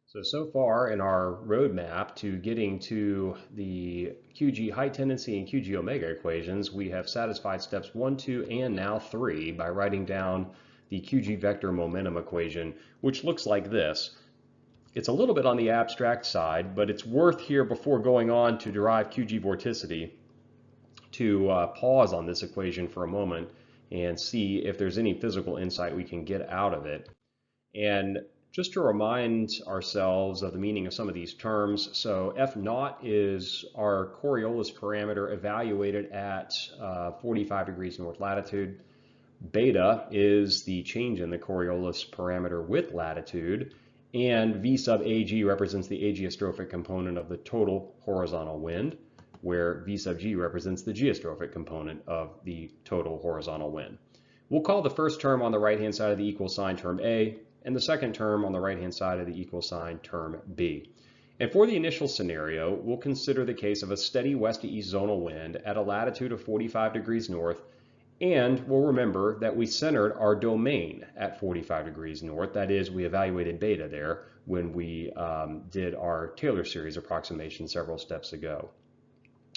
So far in our roadmap to getting to the QG height tendency and QG omega equations, we have satisfied steps 1, 2, and now 3 by writing down the QG vector momentum equation, which looks like this. It's a little bit on the abstract side, but it's worth here before going on to derive QG vorticity to pause on this equation for a moment and see if there's any physical insight we can get out of it. And just to remind ourselves of the meaning of some of these terms, so F naught is our Coriolis parameter evaluated at 45 degrees north latitude. Beta is the change in the Coriolis parameter with latitude. And V sub AG represents the ageostrophic component of the total horizontal wind, where V sub G represents the geostrophic component of the total horizontal wind. We'll call the first term on the right-hand side of the equal sign term A, and the second term on the right-hand side of the equal sign term B. And for the initial scenario, we'll consider the case of a steady west to east zonal wind at a latitude of 45 degrees north, and we'll remember that we centered our domain at 45 degrees north. That is, we evaluated beta there when we did our Taylor series approximation several steps ago.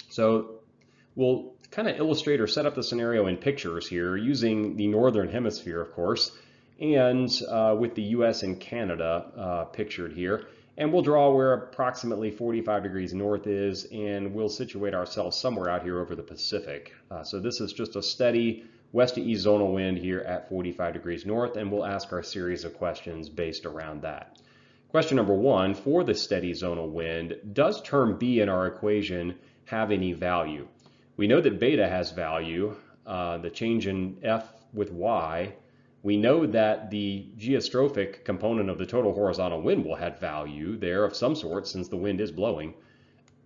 So we'll kind of illustrate or set up the scenario in pictures here using the Northern Hemisphere, of course, and with the US and Canada pictured here. And we'll draw where approximately 45 degrees north is, and we'll situate ourselves somewhere out here over the Pacific. So this is just a steady west to east zonal wind here at 45 degrees north, and we'll ask our series of questions based around that. Question number 1, for the steady zonal wind, does term B in our equation have any value? We know that beta has value, the change in F with Y. We know that the geostrophic component of the total horizontal wind will have value there of some sort since the wind is blowing.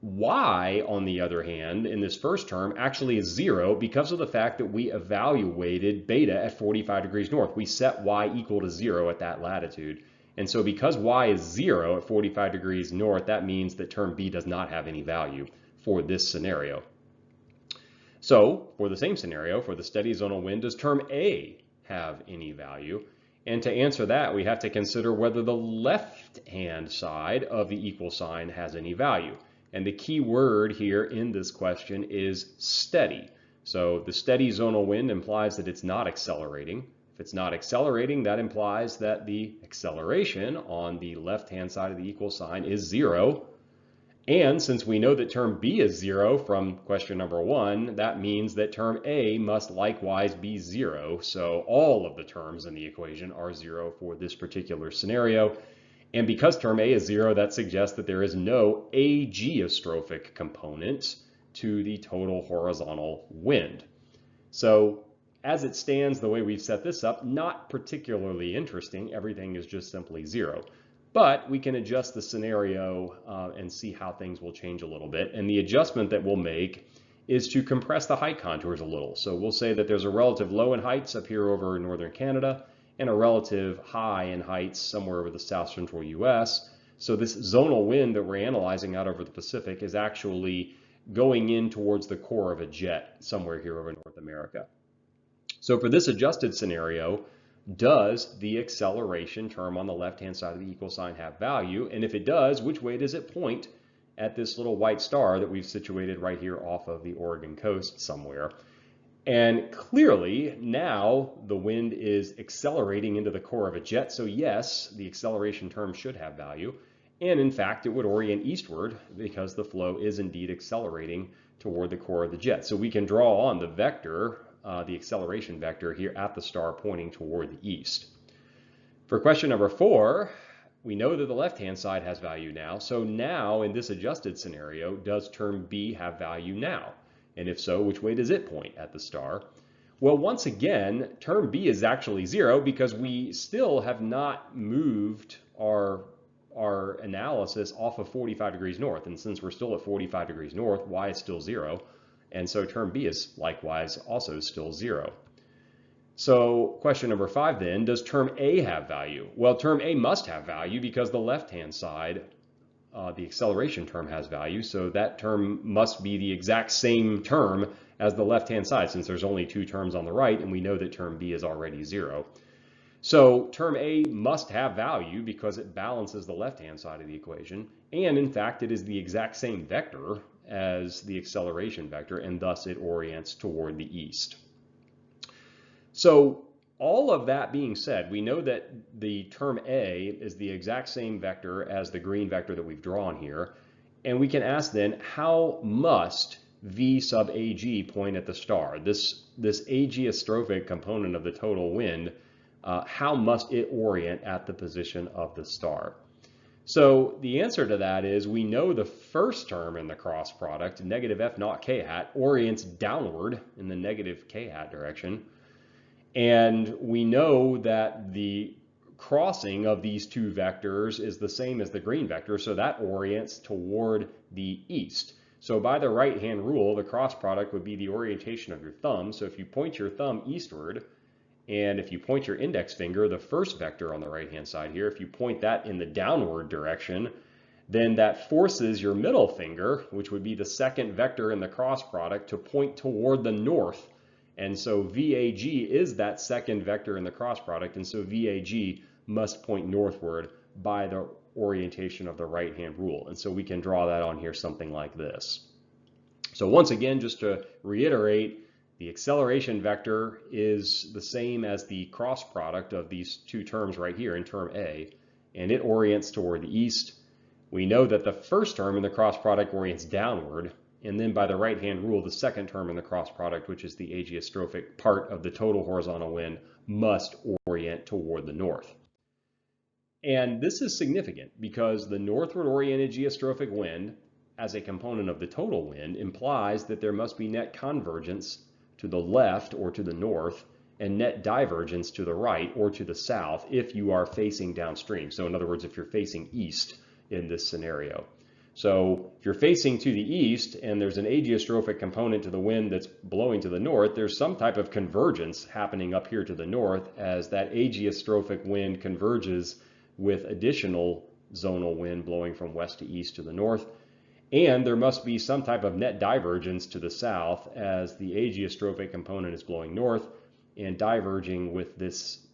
Y, on the other hand, in this first term actually is 0 because of the fact that we evaluated beta at 45 degrees north. We set Y equal to 0 at that latitude. And so because Y is 0 at 45 degrees north, that means that term B does not have any value for this scenario. So for the same scenario, for the steady zonal wind, does term A have any value? And to answer that, we have to consider whether the left-hand side of the equal sign has any value. And the key word here in this question is steady. So the steady zonal wind implies that it's not accelerating. If it's not accelerating, that implies that the acceleration on the left-hand side of the equal sign is 0. And since we know that term B is 0 from question number 1, that means that term A must likewise be 0. So all of the terms in the equation are 0 for this particular scenario. And because term A is 0, that suggests that there is no ageostrophic component to the total horizontal wind. So as it stands, the way we've set this up, not particularly interesting. Everything is just simply 0. But we can adjust the scenario and see how things will change a little bit. And the adjustment that we'll make is to compress the height contours a little. So we'll say that there's a relative low in heights up here over northern Canada and a relative high in heights somewhere over the south central US. So this zonal wind that we're analyzing out over the Pacific is actually going in towards the core of a jet somewhere here over North America. So for this adjusted scenario, does the acceleration term on the left-hand side of the equal sign have value? And if it does, which way does it point at this little white star that we've situated right here off of the Oregon coast somewhere? And clearly now the wind is accelerating into the core of a jet. So yes, the acceleration term should have value. And in fact, it would orient eastward because the flow is indeed accelerating toward the core of the jet. So we can draw on the vector, the acceleration vector here at the star pointing toward the east. For question number 4, we know that the left-hand side has value now. So now in this adjusted scenario, does term B have value now? And if so, which way does it point at the star? Well, once again, term B is actually 0 because we still have not moved our analysis off of 45 degrees north. And since we're still at 45 degrees north, Y is still 0. And so term B is likewise also still 0. So question number 5 then, does term A have value? Well, term A must have value because the left-hand side, the acceleration term has value. So that term must be the exact same term as the left-hand side since there's only 2 terms on the right and we know that term B is already 0. So term A must have value because it balances the left-hand side of the equation. And in fact, it is the exact same vector as the acceleration vector, and thus it orients toward the east. So all of that being said, we know that the term A is the exact same vector as the green vector that we've drawn here. And we can ask then, how must V sub AG point at the star? This ageostrophic component of the total wind, how must it orient at the position of the star? So the answer to that is we know the first term in the cross product, negative F naught K hat, orients downward in the negative K hat direction. And we know that the crossing of these two vectors is the same as the green vector, so that orients toward the east. So by the right-hand rule, the cross product would be the orientation of your thumb. So if you point your thumb eastward, and if you point your index finger, the first vector on the right-hand side here, if you point that in the downward direction, then that forces your middle finger, which would be the second vector in the cross product, to point toward the north. And so VAG is that second vector in the cross product, and so VAG must point northward by the orientation of the right-hand rule. And so we can draw that on here something like this. So once again, just to reiterate, the acceleration vector is the same as the cross product of these two terms right here in term A, and it orients toward the east. We know that the first term in the cross product orients downward, and then by the right-hand rule, the second term in the cross product, which is the ageostrophic part of the total horizontal wind, must orient toward the north. And this is significant because the northward oriented geostrophic wind as a component of the total wind implies that there must be net convergence to the left or to the north and net divergence to the right or to the south if you are facing downstream. So in other words, if you're facing east in this scenario. So if you're facing to the east and there's an ageostrophic component to the wind that's blowing to the north, there's some type of convergence happening up here to the north as that ageostrophic wind converges with additional zonal wind blowing from west to east to the north. And there must be some type of net divergence to the south as the ageostrophic component is blowing north and diverging with this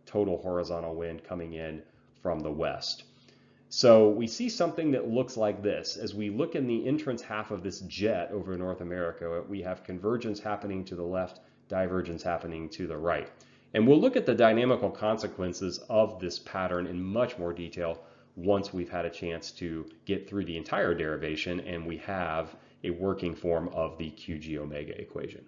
total horizontal wind coming in from the west. So we see something that looks like this. As we look in the entrance half of this jet over North America, we have convergence happening to the left, divergence happening to the right. And we'll look at the dynamical consequences of this pattern in much more detail once we've had a chance to get through the entire derivation and we have a working form of the QG omega equation.